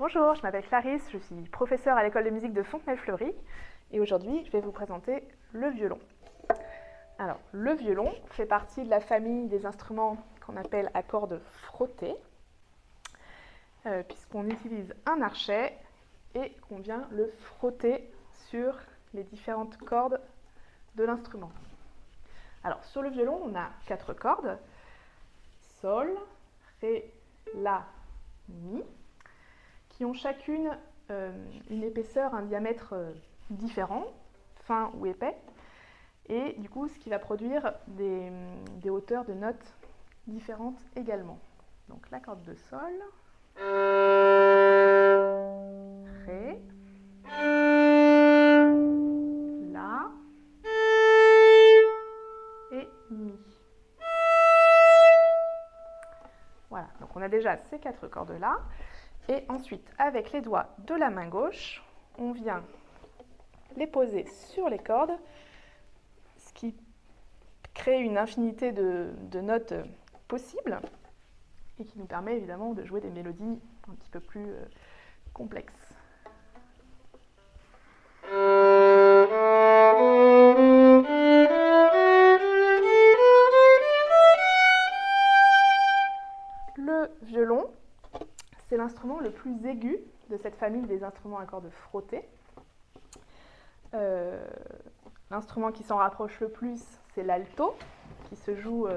Bonjour, je m'appelle Clarisse, je suis professeure à l'école de musique de Fontenay-le-Fleury et aujourd'hui je vais vous présenter le violon. Alors, le violon fait partie de la famille des instruments qu'on appelle à cordes frottées, puisqu'on utilise un archet et qu'on vient le frotter sur les différentes cordes de l'instrument. Alors, sur le violon, on a 4 cordes, Sol, Ré, La, Mi, qui ont chacune une épaisseur, un diamètre différent, fin ou épais, et du coup ce qui va produire des hauteurs de notes différentes également. Donc la corde de Sol, Ré, La et Mi. Voilà, donc on a déjà ces 4 cordes-là. Et ensuite, avec les doigts de la main gauche, on vient les poser sur les cordes, ce qui crée une infinité de notes possibles et qui nous permet évidemment de jouer des mélodies un petit peu plus complexes. Le violon, c'est l'instrument le plus aigu de cette famille des instruments à cordes frottées. L'instrument qui s'en rapproche le plus, c'est l'alto, qui se joue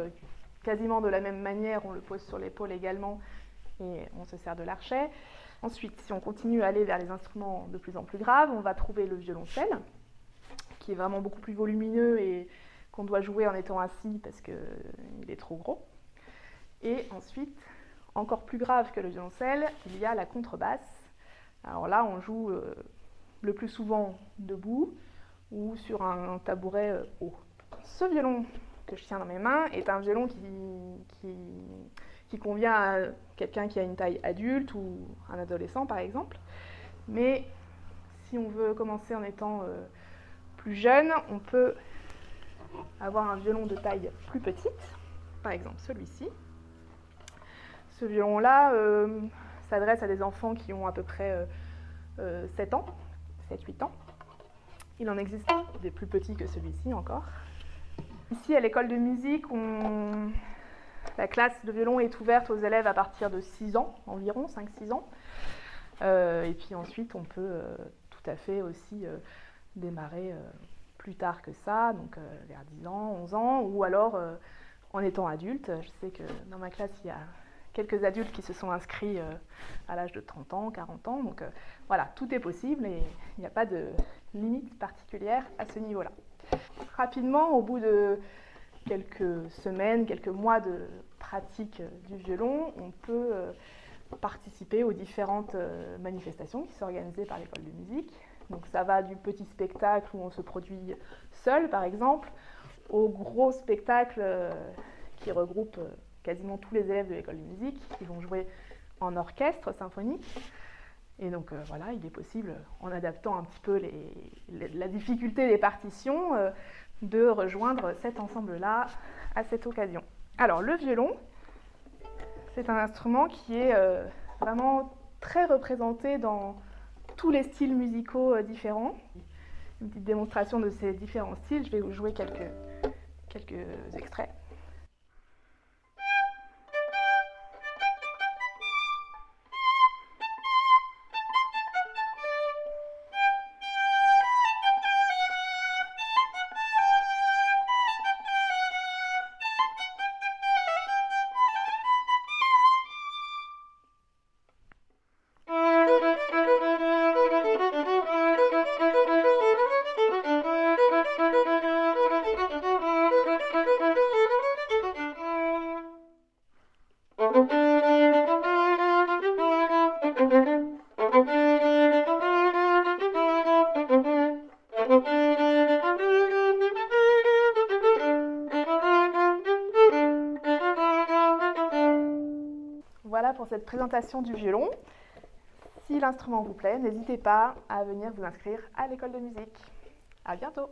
quasiment de la même manière. On le pose sur l'épaule également et on se sert de l'archet. Ensuite, si on continue à aller vers les instruments de plus en plus graves, on va trouver le violoncelle, qui est vraiment beaucoup plus volumineux et qu'on doit jouer en étant assis parce qu'il est trop gros. Et ensuite, encore plus grave que le violoncelle, il y a la contrebasse. Alors là, on joue le plus souvent debout ou sur un tabouret haut. Ce violon que je tiens dans mes mains est un violon qui convient à quelqu'un qui a une taille adulte ou un adolescent par exemple. Mais si on veut commencer en étant plus jeune, on peut avoir un violon de taille plus petite, par exemple celui-ci. Ce violon-là s'adresse à des enfants qui ont à peu près 7 ans, 7-8 ans. Il en existe des plus petits que celui-ci encore. Ici, à l'école de musique, la classe de violon est ouverte aux élèves à partir de 6 ans, environ 5-6 ans. Et puis ensuite, on peut tout à fait aussi démarrer plus tard que ça, donc vers 10 ans, 11 ans, ou alors en étant adulte. Je sais que dans ma classe, il y a quelques adultes qui se sont inscrits à l'âge de 30 ans, 40 ans. Donc voilà, tout est possible et il n'y a pas de limite particulière à ce niveau-là. Rapidement, au bout de quelques semaines, quelques mois de pratique du violon, on peut participer aux différentes manifestations qui sont organisées par l'école de musique. Donc ça va du petit spectacle où on se produit seul, par exemple, au gros spectacle qui regroupe quasiment tous les élèves de l'école de musique qui vont jouer en orchestre symphonique. Et donc voilà, il est possible, en adaptant un petit peu la difficulté des partitions, de rejoindre cet ensemble-là à cette occasion. Alors le violon, c'est un instrument qui est vraiment très représenté dans tous les styles musicaux différents. Une petite démonstration de ces différents styles, je vais vous jouer quelques extraits. Voilà pour cette présentation du violon. Si l'instrument vous plaît, n'hésitez pas à venir vous inscrire à l'école de musique. À bientôt!